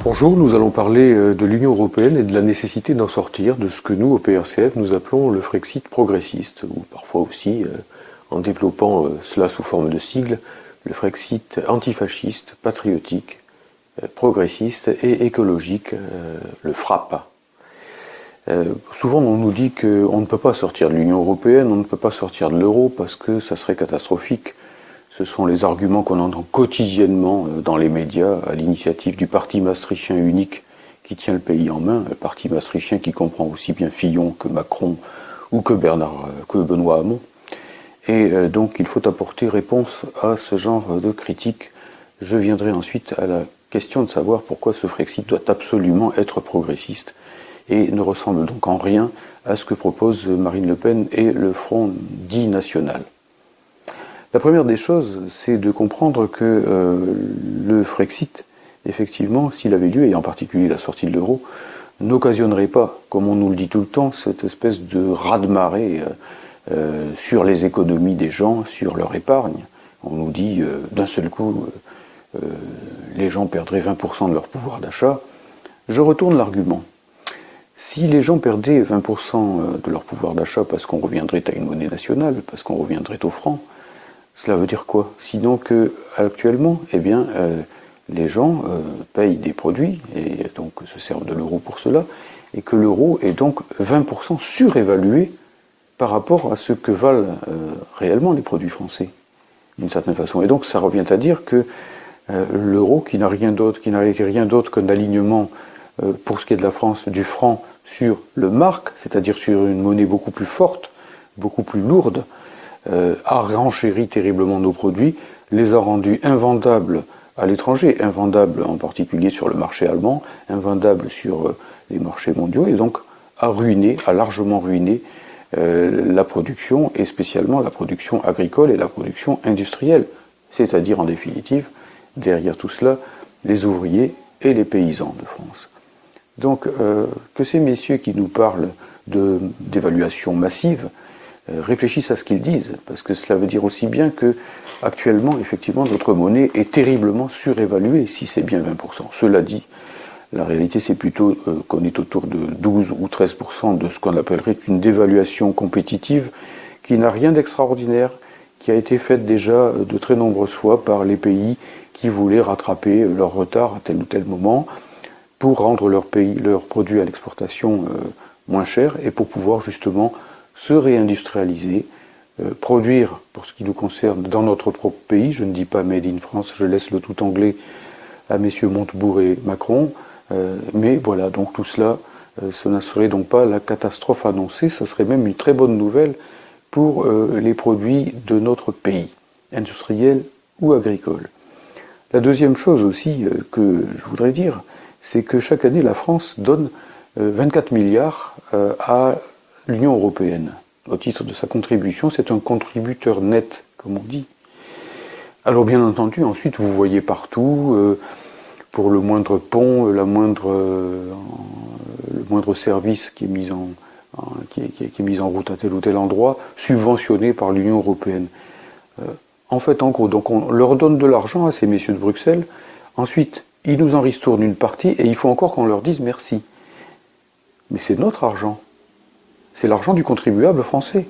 Bonjour, nous allons parler de l'Union européenne et de la nécessité d'en sortir, de ce que nous, au PRCF, nous appelons le Frexit progressiste, ou parfois aussi, en développant cela sous forme de sigle, le Frexit antifasciste, patriotique, progressiste et écologique, le FRAPP. Souvent on nous dit qu'on ne peut pas sortir de l'Union européenne, on ne peut pas sortir de l'euro parce que ça serait catastrophique. Ce sont les arguments qu'on entend quotidiennement dans les médias à l'initiative du parti maastrichtien unique qui tient le pays en main, le parti maastrichtien qui comprend aussi bien Fillon que Macron ou que Benoît Hamon. Et donc il faut apporter réponse à ce genre de critiques. Je viendrai ensuite à la question de savoir pourquoi ce Frexit doit absolument être progressiste et ne ressemble donc en rien à ce que proposent Marine Le Pen et le Front dit national. La première des choses, c'est de comprendre que le Frexit, effectivement, s'il avait lieu, et en particulier la sortie de l'euro, n'occasionnerait pas, comme on nous le dit tout le temps, cette espèce de raz-de-marée sur les économies des gens, sur leur épargne. On nous dit d'un seul coup, les gens perdraient 20% de leur pouvoir d'achat. Je retourne l'argument. Si les gens perdaient 20% de leur pouvoir d'achat parce qu'on reviendrait à une monnaie nationale, parce qu'on reviendrait au franc, cela veut dire quoi? Sinon que actuellement, eh bien, les gens payent des produits et donc se servent de l'euro pour cela, et que l'euro est donc 20% surévalué par rapport à ce que valent réellement les produits français, d'une certaine façon. Et donc ça revient à dire que l'euro, qui n'a été rien d'autre qu'un alignement pour ce qui est de la France du franc sur le mark, c'est-à-dire sur une monnaie beaucoup plus forte, beaucoup plus lourde, a renchéri terriblement nos produits, les a rendus invendables à l'étranger, invendables en particulier sur le marché allemand, invendables sur les marchés mondiaux, et donc a largement ruiné la production, et spécialement la production agricole et la production industrielle, c'est-à-dire en définitive, derrière tout cela, les ouvriers et les paysans de France. Donc que ces messieurs qui nous parlent d'évaluation massive réfléchissent à ce qu'ils disent, parce que cela veut dire aussi bien que actuellement, effectivement, notre monnaie est terriblement surévaluée, si c'est bien 20%. Cela dit, la réalité c'est plutôt qu'on est autour de 12 ou 13% de ce qu'on appellerait une dévaluation compétitive qui n'a rien d'extraordinaire, qui a été faite déjà de très nombreuses fois par les pays qui voulaient rattraper leur retard à tel ou tel moment pour rendre leurs produits à l'exportation moins chers et pour pouvoir justement se réindustrialiser, produire, pour ce qui nous concerne, dans notre propre pays, je ne dis pas Made in France, je laisse le tout anglais à messieurs Montebourg et Macron, mais voilà, donc tout cela, ce ne serait donc pas la catastrophe annoncée, ce serait même une très bonne nouvelle pour les produits de notre pays, industriels ou agricoles. La deuxième chose aussi que je voudrais dire, c'est que chaque année, la France donne 24 milliards à l'Union européenne, au titre de sa contribution. C'est un contributeur net, comme on dit. Alors bien entendu, ensuite, vous voyez partout, pour le moindre pont, le moindre service qui est mis en route à tel ou tel endroit, subventionné par l'Union européenne. En fait, en gros, donc on leur donne de l'argent à ces messieurs de Bruxelles, ensuite, ils nous en ristournent une partie, et il faut encore qu'on leur dise merci. Mais c'est notre argent. C'est l'argent du contribuable français.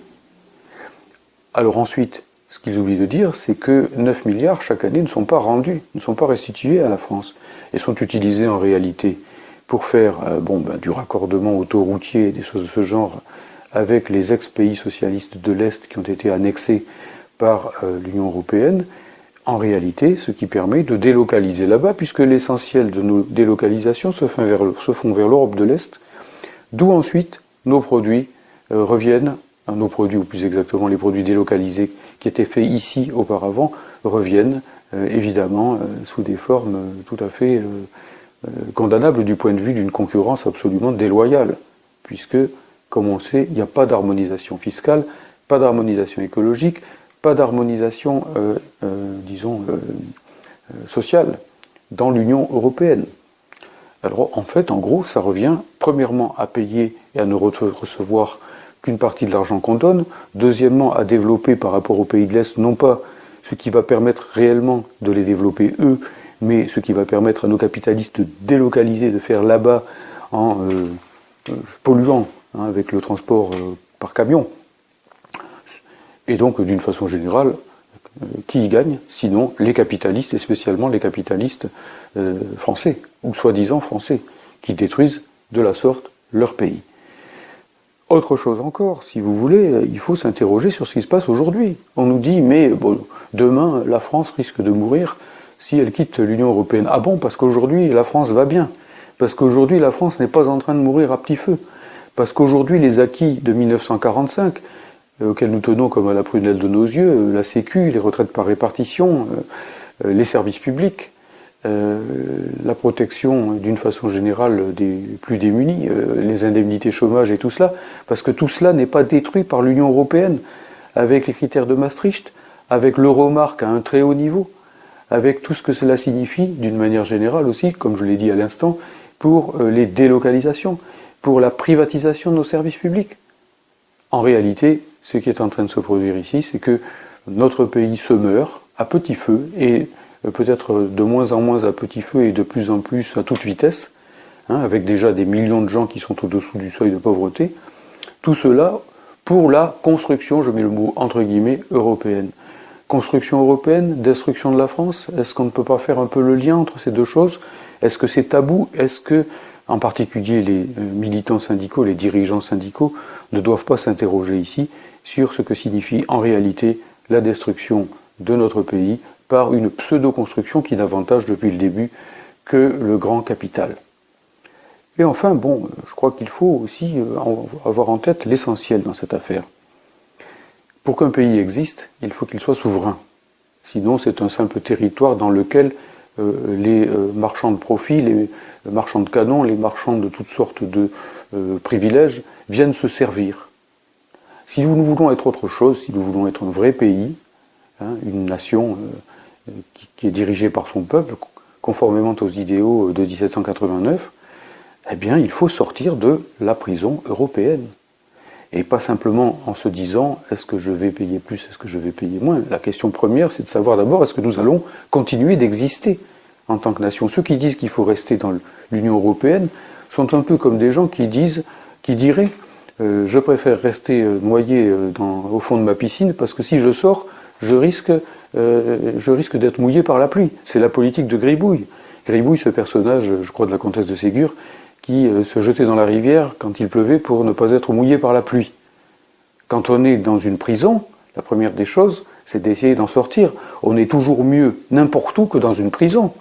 Alors ensuite, ce qu'ils oublient de dire, c'est que 9 milliards chaque année ne sont pas rendus, ne sont pas restitués à la France, et sont utilisés en réalité pour faire du raccordement autoroutier et des choses de ce genre avec les ex-pays socialistes de l'Est qui ont été annexés par l'Union européenne, en réalité, ce qui permet de délocaliser là-bas, puisque l'essentiel de nos délocalisations se font vers l'Europe de l'Est, d'où ensuite nos produits reviennent, nos produits, ou plus exactement les produits délocalisés qui étaient faits ici auparavant, reviennent évidemment sous des formes tout à fait condamnables du point de vue d'une concurrence absolument déloyale, puisque, comme on sait, il n'y a pas d'harmonisation fiscale, pas d'harmonisation écologique, pas d'harmonisation, sociale dans l'Union européenne. Alors en fait, en gros, ça revient premièrement à payer et à ne recevoir qu'une partie de l'argent qu'on donne, deuxièmement à développer par rapport aux pays de l'Est, non pas ce qui va permettre réellement de les développer eux, mais ce qui va permettre à nos capitalistes de délocaliser, de faire là-bas en polluant avec le transport par camion. Et donc, d'une façon générale, qui y gagne? Sinon, les capitalistes, et spécialement les capitalistes français, ou soi-disant français, qui détruisent de la sorte leur pays. Autre chose encore, si vous voulez, il faut s'interroger sur ce qui se passe aujourd'hui. On nous dit, mais bon, demain, la France risque de mourir si elle quitte l'Union européenne. Ah bon, parce qu'aujourd'hui, la France va bien. Parce qu'aujourd'hui, la France n'est pas en train de mourir à petit feu. Parce qu'aujourd'hui, les acquis de 1945, auxquels nous tenons comme à la prunelle de nos yeux, la Sécu, les retraites par répartition, les services publics, la protection d'une façon générale des plus démunis, les indemnités chômage et tout cela, parce que tout cela n'est pas détruit par l'Union européenne, avec les critères de Maastricht, avec l'Euromarque à un très haut niveau, avec tout ce que cela signifie d'une manière générale aussi, comme je l'ai dit à l'instant, pour les délocalisations, pour la privatisation de nos services publics. En réalité, ce qui est en train de se produire ici, c'est que notre pays se meurt à petit feu, et peut-être de moins en moins à petit feu et de plus en plus à toute vitesse, avec déjà des millions de gens qui sont au-dessous du seuil de pauvreté. Tout cela pour la construction, je mets le mot entre guillemets, européenne. Construction européenne, destruction de la France, est-ce qu'on ne peut pas faire un peu le lien entre ces deux choses? Est-ce que c'est tabou? Est-ce que, en particulier les militants syndicaux, les dirigeants syndicaux, ne doivent pas s'interroger ici sur ce que signifie en réalité la destruction de notre pays par une pseudo-construction qui n'avantage depuis le début que le grand capital. Et enfin, bon, je crois qu'il faut aussi avoir en tête l'essentiel dans cette affaire. Pour qu'un pays existe, il faut qu'il soit souverain. Sinon, c'est un simple territoire dans lequel les marchands de profit, les marchands de canons, les marchands de toutes sortes de privilèges viennent se servir. Si nous voulons être autre chose, si nous voulons être un vrai pays, une nation qui est dirigée par son peuple, conformément aux idéaux de 1789, eh bien, il faut sortir de la prison européenne. Et pas simplement en se disant, est-ce que je vais payer plus, est-ce que je vais payer moins? La question première, c'est de savoir d'abord, est-ce que nous allons continuer d'exister en tant que nation? Ceux qui disent qu'il faut rester dans l'Union européenne sont un peu comme des gens qui diraient, je préfère rester noyé au fond de ma piscine, parce que si je sors, je risque d'être mouillé par la pluie. C'est la politique de Gribouille. Gribouille, ce personnage, je crois, de la comtesse de Ségur, qui se jetait dans la rivière quand il pleuvait pour ne pas être mouillé par la pluie. Quand on est dans une prison, la première des choses, c'est d'essayer d'en sortir. On est toujours mieux n'importe où que dans une prison.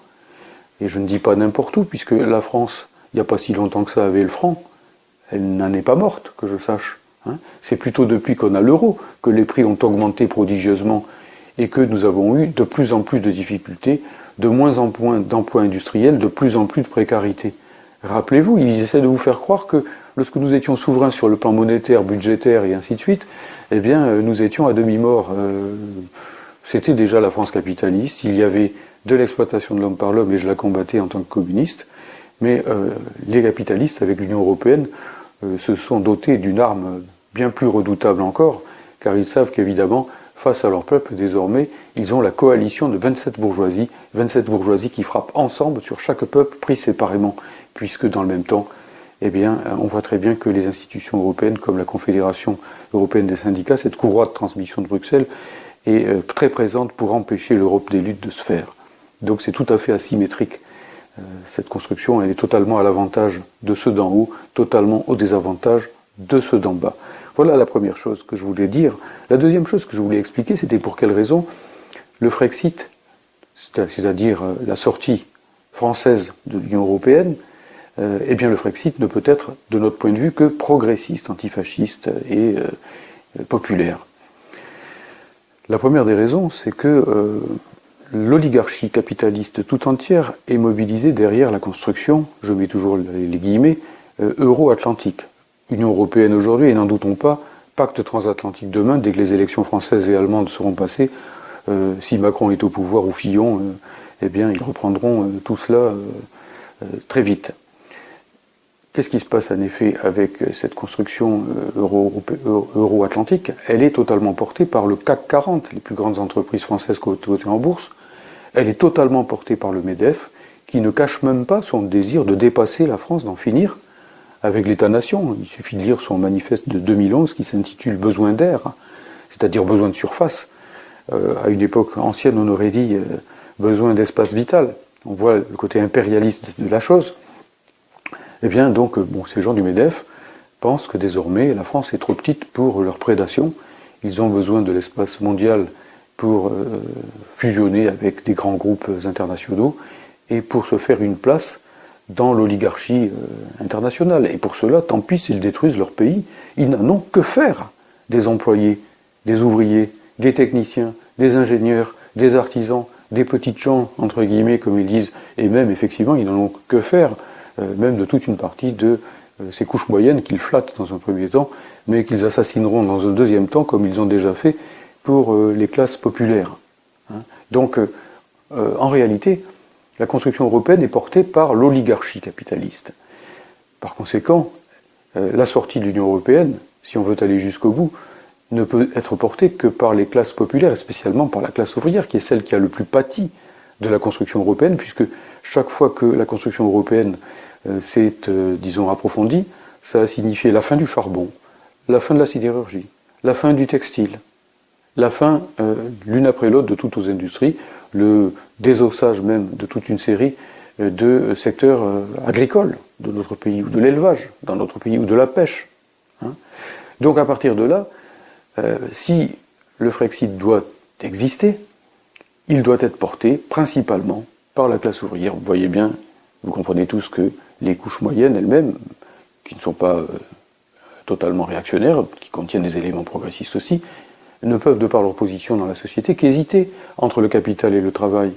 Et je ne dis pas n'importe où, puisque la France, il n'y a pas si longtemps que ça, avait le franc. Elle n'en est pas morte, que je sache. C'est plutôt depuis qu'on a l'euro que les prix ont augmenté prodigieusement et que nous avons eu de plus en plus de difficultés, de moins en moins d'emplois industriels, de plus en plus de précarité. Rappelez-vous, ils essaient de vous faire croire que lorsque nous étions souverains sur le plan monétaire, budgétaire et ainsi de suite, eh bien, nous étions à demi-mort. C'était déjà la France capitaliste, il y avait de l'exploitation de l'homme par l'homme et je la combattais en tant que communiste, mais les capitalistes, avec l'Union européenne, se sont dotés d'une arme bien plus redoutable encore, car ils savent qu'évidemment, face à leur peuple, désormais, ils ont la coalition de 27 bourgeoisies qui frappent ensemble sur chaque peuple pris séparément, puisque dans le même temps, eh bien, on voit très bien que les institutions européennes, comme la Confédération européenne des syndicats, cette courroie de transmission de Bruxelles, est très présente pour empêcher l'Europe des luttes de se faire. Donc c'est tout à fait asymétrique. Cette construction, elle est totalement à l'avantage de ceux d'en haut, totalement au désavantage de ceux d'en bas. Voilà la première chose que je voulais dire. La deuxième chose que je voulais expliquer, c'était pour quelle raison le Frexit, c'est-à-dire la sortie française de l'Union européenne, eh bien le Frexit ne peut être, de notre point de vue, que progressiste, antifasciste et populaire. La première des raisons, c'est que l'oligarchie capitaliste tout entière est mobilisée derrière la construction, je mets toujours les guillemets, euro-atlantique. Union européenne aujourd'hui, et n'en doutons pas, pacte transatlantique demain, dès que les élections françaises et allemandes seront passées, si Macron est au pouvoir ou Fillon, eh bien ils reprendront tout cela très vite. Qu'est-ce qui se passe en effet avec cette construction euro-atlantique? Elle est totalement portée par le CAC 40, les plus grandes entreprises françaises cotées en bourse, Elle est totalement portée par le MEDEF, qui ne cache même pas son désir de dépasser la France, d'en finir avec l'État-nation. Il suffit de lire son manifeste de 2011 qui s'intitule « Besoin d'air », c'est-à-dire besoin de surface. À une époque ancienne, on aurait dit besoin d'espace vital. On voit le côté impérialiste de la chose. Eh bien, donc, ces gens du MEDEF pensent que désormais, la France est trop petite pour leur prédation. Ils ont besoin de l'espace mondial pour fusionner avec des grands groupes internationaux et pour se faire une place dans l'oligarchie internationale. Et pour cela, tant pis s'ils détruisent leur pays, ils n'en ont que faire des employés, des ouvriers, des techniciens, des ingénieurs, des artisans, des petites gens, entre guillemets, comme ils disent, et même, effectivement, ils n'en ont que faire, même de toute une partie de ces couches moyennes qu'ils flattent dans un premier temps, mais qu'ils assassineront dans un deuxième temps, comme ils ont déjà fait pour les classes populaires. Donc, en réalité, la construction européenne est portée par l'oligarchie capitaliste. Par conséquent, la sortie de l'Union européenne, si on veut aller jusqu'au bout, ne peut être portée que par les classes populaires, et spécialement par la classe ouvrière, qui est celle qui a le plus pâti de la construction européenne, puisque chaque fois que la construction européenne s'est, disons, approfondie, ça a signifié la fin du charbon, la fin de la sidérurgie, la fin du textile, la fin, l'une après l'autre, de toutes nos industries, le désossage même de toute une série de secteurs agricoles de notre pays, ou de l'élevage dans notre pays, ou de la pêche. Donc à partir de là, si le Frexit doit exister, il doit être porté principalement par la classe ouvrière. Vous voyez bien, vous comprenez tous que les couches moyennes elles-mêmes, qui ne sont pas totalement réactionnaires, qui contiennent des éléments progressistes aussi, ne peuvent, de par leur position dans la société, qu'hésiter entre le capital et le travail.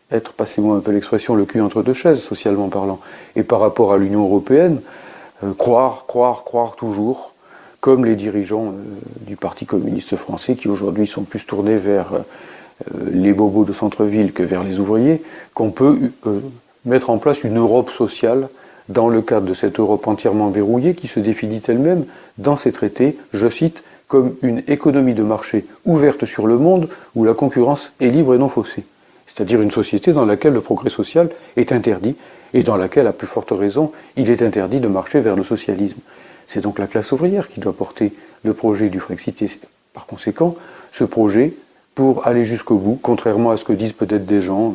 Être, passez-moi un peu l'expression, le cul entre deux chaises, socialement parlant. Et par rapport à l'Union européenne, croire toujours, comme les dirigeants du Parti communiste français, qui aujourd'hui sont plus tournés vers les bobos de centre-ville que vers les ouvriers, qu'on peut mettre en place une Europe sociale dans le cadre de cette Europe entièrement verrouillée qui se définit elle-même dans ses traités, je cite, comme une économie de marché ouverte sur le monde où la concurrence est libre et non faussée. C'est-à-dire une société dans laquelle le progrès social est interdit et dans laquelle, à plus forte raison, il est interdit de marcher vers le socialisme. C'est donc la classe ouvrière qui doit porter le projet du Frexit. Et par conséquent, ce projet, pour aller jusqu'au bout, contrairement à ce que disent peut-être des gens,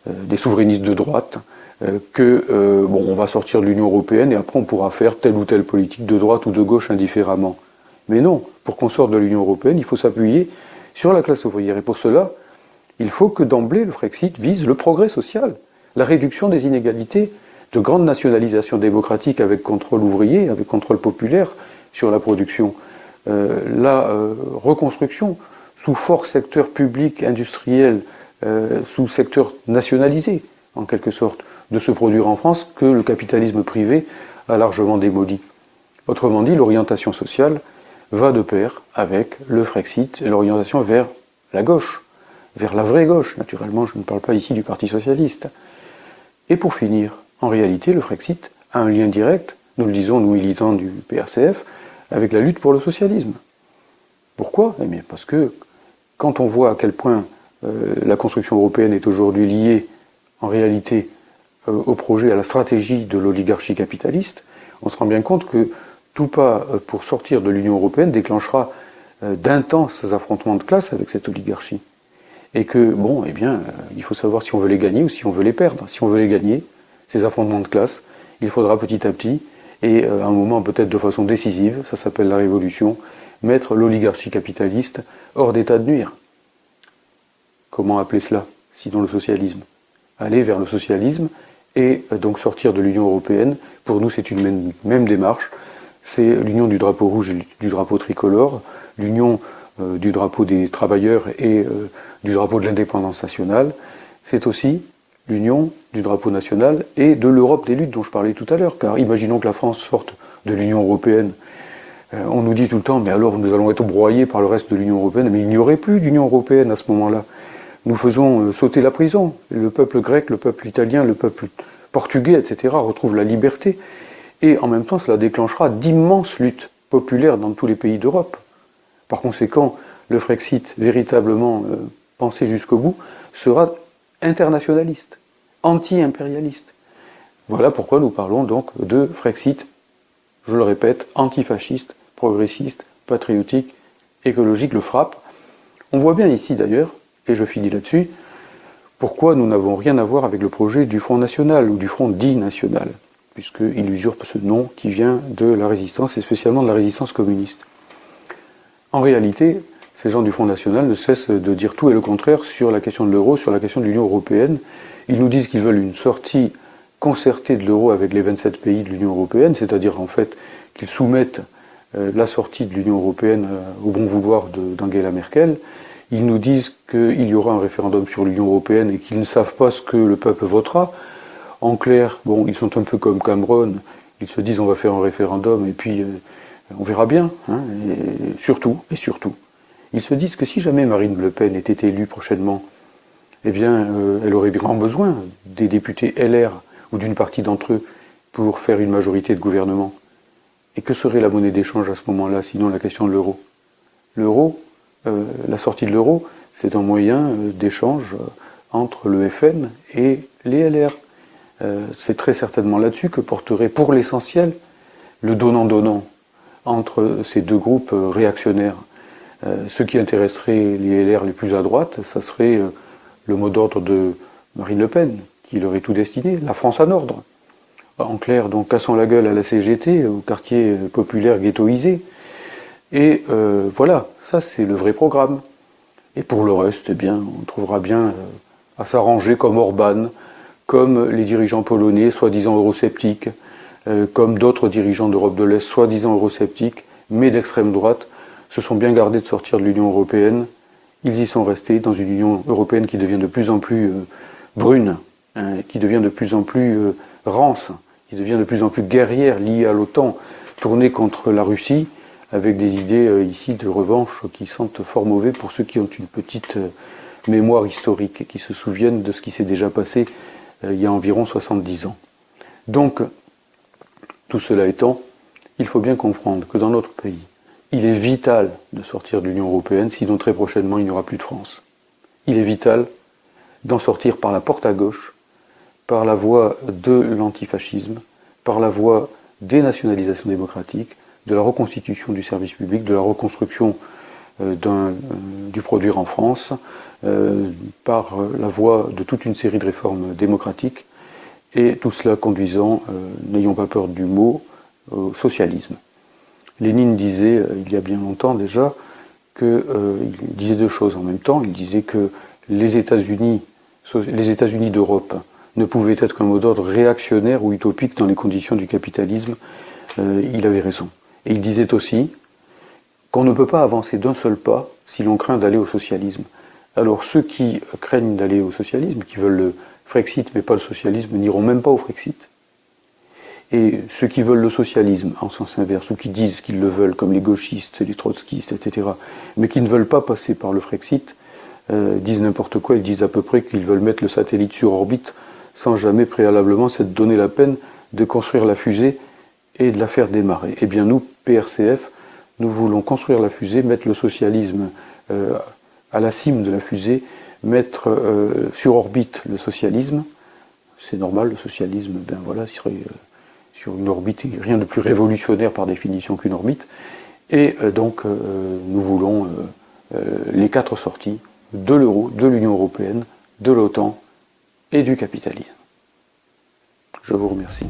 des souverainistes de droite, on va sortir de l'Union européenne et après on pourra faire telle ou telle politique de droite ou de gauche indifféremment. Mais non, pour qu'on sorte de l'Union européenne, il faut s'appuyer sur la classe ouvrière. Et pour cela, il faut que d'emblée le Frexit vise le progrès social, la réduction des inégalités, de grandes nationalisations démocratiques avec contrôle ouvrier, avec contrôle populaire sur la production, la reconstruction sous fort secteur public, industriel, sous secteur nationalisé, en quelque sorte, de se produire en France que le capitalisme privé a largement démoli. Autrement dit, l'orientation sociale va de pair avec le Frexit, l'orientation vers la gauche, vers la vraie gauche. Naturellement, je ne parle pas ici du Parti socialiste. Et pour finir, en réalité, le Frexit a un lien direct, nous le disons, nous militants du PRCF, avec la lutte pour le socialisme. Pourquoi ? Eh bien, parce que quand on voit à quel point la construction européenne est aujourd'hui liée, en réalité, au projet, à la stratégie de l'oligarchie capitaliste, on se rend bien compte que tout pas pour sortir de l'Union européenne déclenchera d'intenses affrontements de classe avec cette oligarchie. Et que, il faut savoir si on veut les gagner ou si on veut les perdre. Si on veut les gagner, ces affrontements de classe, il faudra petit à petit, et à un moment peut-être de façon décisive, ça s'appelle la révolution, mettre l'oligarchie capitaliste hors d'état de nuire. Comment appeler cela, sinon le socialisme ? Aller vers le socialisme et donc sortir de l'Union européenne, pour nous c'est une même démarche, c'est l'union du drapeau rouge et du drapeau tricolore, l'union du drapeau des travailleurs et du drapeau de l'indépendance nationale, c'est aussi l'union du drapeau national et de l'Europe des luttes dont je parlais tout à l'heure, car imaginons que la France sorte de l'Union européenne, on nous dit tout le temps, mais alors nous allons être broyés par le reste de l'Union européenne, mais il n'y aurait plus d'Union européenne à ce moment-là. Nous faisons sauter la prison. Le peuple grec, le peuple italien, le peuple portugais, etc. retrouvent la liberté. Et en même temps, cela déclenchera d'immenses luttes populaires dans tous les pays d'Europe. Par conséquent, le Frexit, véritablement pensé jusqu'au bout, sera internationaliste, anti-impérialiste. Voilà pourquoi nous parlons donc de Frexit, je le répète, antifasciste, progressiste, patriotique, écologique, le frappe. On voit bien ici d'ailleurs, et je finis là-dessus, pourquoi nous n'avons rien à voir avec le projet du Front National ou du Front dit national, puisqu'il usurpe ce nom qui vient de la résistance, et spécialement de la résistance communiste. En réalité, ces gens du Front National ne cessent de dire tout et le contraire sur la question de l'euro, sur la question de l'Union européenne. Ils nous disent qu'ils veulent une sortie concertée de l'euro avec les 27 pays de l'Union européenne, c'est-à-dire en fait qu'ils soumettent la sortie de l'Union européenne au bon vouloir d'Angela Merkel. Ils nous disent qu'il y aura un référendum sur l'Union européenne et qu'ils ne savent pas ce que le peuple votera. En clair, bon, ils sont un peu comme Cameron, ils se disent on va faire un référendum et puis on verra bien. Hein, et surtout, ils se disent que si jamais Marine Le Pen était élue prochainement, eh bien, elle aurait grand besoin des députés LR ou d'une partie d'entre eux pour faire une majorité de gouvernement. Et que serait la monnaie d'échange à ce moment-là, sinon la question de l'euro? L'euro, la sortie de l'euro, c'est un moyen d'échange entre le FN et les LR. C'est très certainement là-dessus que porterait pour l'essentiel le donnant-donnant entre ces deux groupes réactionnaires. Ce qui intéresserait les LR les plus à droite, ça serait le mot d'ordre de Marine Le Pen, qui leur est tout destiné, la France en ordre. En clair, donc, cassons la gueule à la CGT, au quartier populaire ghettoisé. Et voilà, ça c'est le vrai programme. Et pour le reste, eh bien, on trouvera bien à s'arranger comme Orban, comme les dirigeants polonais, soi-disant eurosceptiques, comme d'autres dirigeants d'Europe de l'Est, soi-disant eurosceptiques, mais d'extrême droite, se sont bien gardés de sortir de l'Union européenne. Ils y sont restés dans une Union européenne qui devient de plus en plus brune, hein, qui devient de plus en plus rance, qui devient de plus en plus guerrière, liée à l'OTAN, tournée contre la Russie, avec des idées ici de revanche qui sentent fort mauvais pour ceux qui ont une petite mémoire historique et qui se souviennent de ce qui s'est déjà passé il y a environ 70 ans. Donc, tout cela étant, il faut bien comprendre que dans notre pays, il est vital de sortir de l'Union européenne, sinon très prochainement il n'y aura plus de France. Il est vital d'en sortir par la porte à gauche, par la voie de l'antifascisme, par la voie des nationalisations démocratiques, de la reconstitution du service public, de la reconstruction du produire en France, par la voie de toute une série de réformes démocratiques, et tout cela conduisant, n'ayons pas peur du mot, au socialisme. Lénine disait, il y a bien longtemps déjà, il disait deux choses en même temps. Il disait que les États-Unis d'Europe ne pouvaient être qu'un mot d'ordre réactionnaire ou utopique dans les conditions du capitalisme. Il avait raison. Et il disait aussi qu'on ne peut pas avancer d'un seul pas si l'on craint d'aller au socialisme. Alors ceux qui craignent d'aller au socialisme, qui veulent le Frexit mais pas le socialisme, n'iront même pas au Frexit. Et ceux qui veulent le socialisme, en sens inverse, ou qui disent qu'ils le veulent, comme les gauchistes, les trotskistes, etc., mais qui ne veulent pas passer par le Frexit, disent n'importe quoi. Ils disent à peu près qu'ils veulent mettre le satellite sur orbite sans jamais préalablement s'être donné la peine de construire la fusée et de la faire démarrer. Eh bien nous, PRCF, nous voulons construire la fusée, mettre le socialisme à la cime de la fusée, mettre sur orbite le socialisme. C'est normal, le socialisme, ben voilà, serait sur une orbite, rien de plus révolutionnaire par définition qu'une orbite. Et donc nous voulons les 4 sorties de l'euro, de l'Union européenne, de l'OTAN et du capitalisme. Je vous remercie.